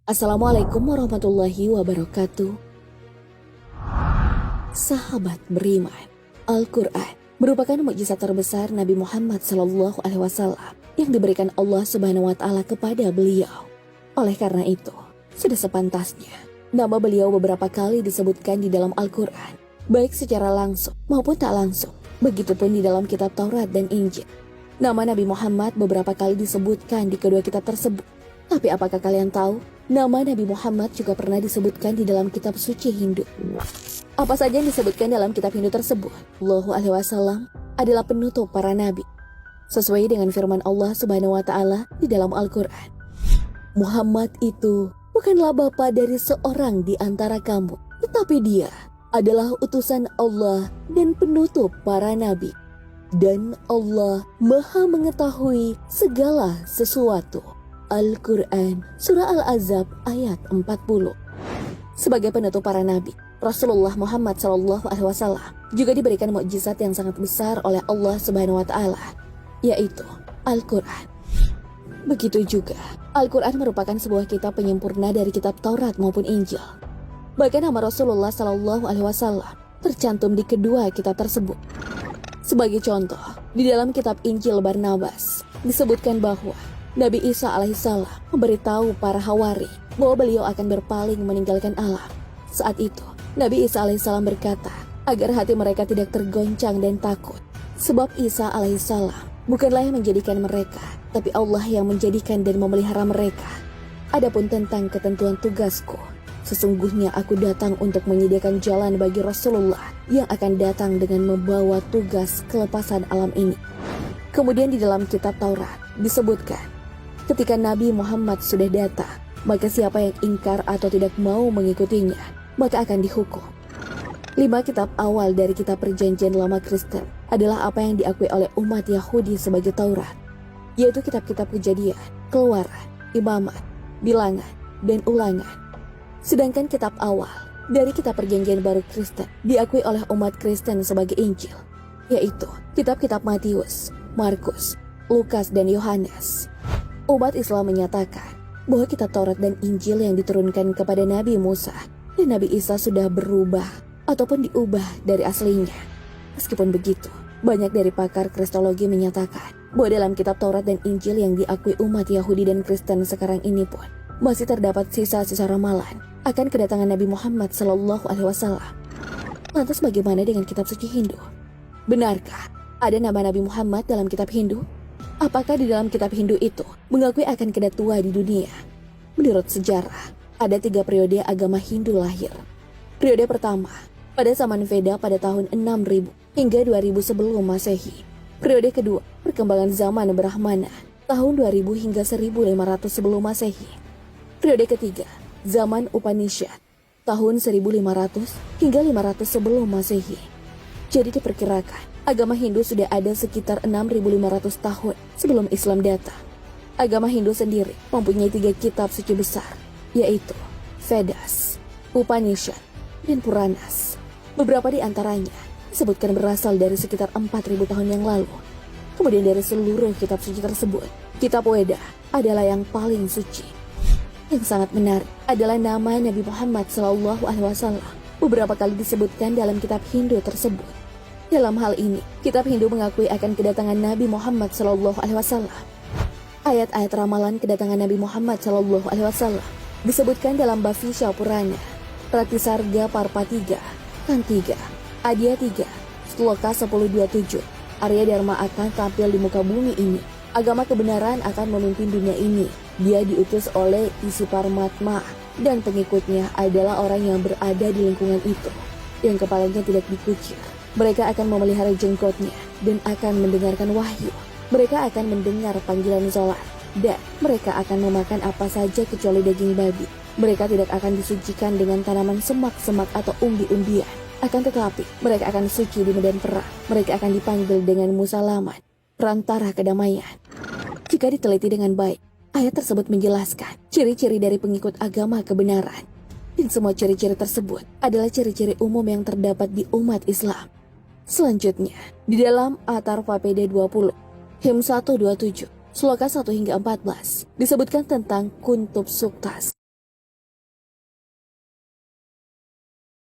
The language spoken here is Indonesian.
Assalamualaikum warahmatullahi wabarakatuh. Sahabat beriman, Al-Quran merupakan mukjizat terbesar Nabi Muhammad SAW yang diberikan Allah Subhanahu wa Ta'ala kepada beliau. Oleh karena itu, sudah sepantasnya nama beliau beberapa kali disebutkan di dalam Al-Quran, baik secara langsung maupun tak langsung. Begitupun di dalam kitab Taurat dan Injil. Nama Nabi Muhammad beberapa kali disebutkan di kedua kitab tersebut. Tapi apakah kalian tahu, nama Nabi Muhammad juga pernah disebutkan di dalam kitab suci Hindu? Apa saja yang disebutkan dalam kitab Hindu tersebut? Sallallahu alaihi wasallam adalah penutup para nabi, sesuai dengan firman Allah Subhanahu wa Ta'ala di dalam Al-Quran. Muhammad itu bukanlah bapa dari seorang di antara kamu, tetapi dia adalah utusan Allah dan penutup para nabi. Dan Allah Maha mengetahui segala sesuatu. Al-Quran, Surah Al-Ahzab ayat 40. Sebagai penutup para nabi, Rasulullah Muhammad SAW juga diberikan mukjizat yang sangat besar oleh Allah Subhanahu wa Ta'ala, yaitu Al-Quran. Begitu juga, Al-Quran merupakan sebuah kitab penyempurna dari kitab Taurat maupun Injil. Bahkan nama Rasulullah SAW tercantum di kedua kitab tersebut. Sebagai contoh, di dalam kitab Injil Barnabas disebutkan bahwa Nabi Isa alaihissalam memberitahu para Hawari bahwa beliau akan berpaling meninggalkan Allah. Saat itu, Nabi Isa alaihissalam berkata agar hati mereka tidak tergoncang dan takut. Sebab Isa alaihissalam bukanlah yang menjadikan mereka, tapi Allah yang menjadikan dan memelihara mereka. Adapun tentang ketentuan tugasku, sesungguhnya aku datang untuk menyediakan jalan bagi Rasulullah yang akan datang dengan membawa tugas kelepasan alam ini. Kemudian di dalam kitab Taurat disebutkan, ketika Nabi Muhammad sudah datang, maka siapa yang ingkar atau tidak mau mengikutinya, maka akan dihukum. 5 kitab awal dari kitab perjanjian lama Kristen adalah apa yang diakui oleh umat Yahudi sebagai Taurat, yaitu kitab-kitab Kejadian, Keluaran, Imamat, Bilangan, dan Ulangan. Sedangkan kitab awal dari kitab perjanjian baru Kristen diakui oleh umat Kristen sebagai Injil, yaitu kitab-kitab Matius, Markus, Lukas, dan Yohanes. Umat Islam menyatakan bahwa kitab Taurat dan Injil yang diturunkan kepada Nabi Musa dan Nabi Isa sudah berubah ataupun diubah dari aslinya. Meskipun begitu, banyak dari pakar kristologi menyatakan bahwa dalam kitab Taurat dan Injil yang diakui umat Yahudi dan Kristen sekarang ini pun masih terdapat sisa-sisa ramalan akan kedatangan Nabi Muhammad SAW. Lantas bagaimana dengan kitab suci Hindu? Benarkah ada nama Nabi Muhammad dalam kitab Hindu? Apakah di dalam kitab Hindu itu mengakui akan kedatua di dunia? Menurut sejarah, ada 3 periode agama Hindu lahir. Periode pertama, pada zaman Veda pada tahun 6000 hingga 2000 sebelum Masehi. Periode kedua, perkembangan zaman Brahmana, tahun 2000 hingga 1500 sebelum Masehi. Periode ketiga, zaman Upanishad, tahun 1500 hingga 500 sebelum Masehi. Jadi diperkirakan, agama Hindu sudah ada sekitar 6500 tahun sebelum Islam datang. Agama Hindu sendiri mempunyai 3 kitab suci besar, yaitu Vedas, Upanishad, dan Puranas. Beberapa di antaranya disebutkan berasal dari sekitar 4000 tahun yang lalu. Kemudian dari seluruh kitab suci tersebut, kitab Weda adalah yang paling suci. Yang sangat menarik adalah nama Nabi Muhammad SAW beberapa kali disebutkan dalam kitab Hindu tersebut. Dalam hal ini, kitab Hindu mengakui akan kedatangan Nabi Muhammad SAW. Ayat-ayat ramalan kedatangan Nabi Muhammad SAW disebutkan dalam Bhavisya Purana, Pratisarga Parpa 3, Kan 3, Adya 3, Sloka 1027. Arya Dharma akan tampil di muka bumi ini. Agama kebenaran akan memimpin dunia ini. Dia diutus oleh Isi Paramatma dan pengikutnya adalah orang yang berada di lingkungan itu, yang kepalanya tidak dikucir. Mereka akan memelihara jenggotnya dan akan mendengarkan wahyu. Mereka akan mendengar panggilan sholat dan mereka akan memakan apa saja kecuali daging babi. Mereka tidak akan disucikan dengan tanaman semak-semak atau umbi-umbian. Akan tetapi mereka akan suci di medan perang. Mereka akan dipanggil dengan musalamat, perantara kedamaian. Jika diteliti dengan baik, ayat tersebut menjelaskan ciri-ciri dari pengikut agama kebenaran. Dan semua ciri-ciri tersebut adalah ciri-ciri umum yang terdapat di umat Islam. Selanjutnya, di dalam Atharva PD 20, Him 127, Sloka 1 hingga 14, disebutkan tentang Kuntub Suktas.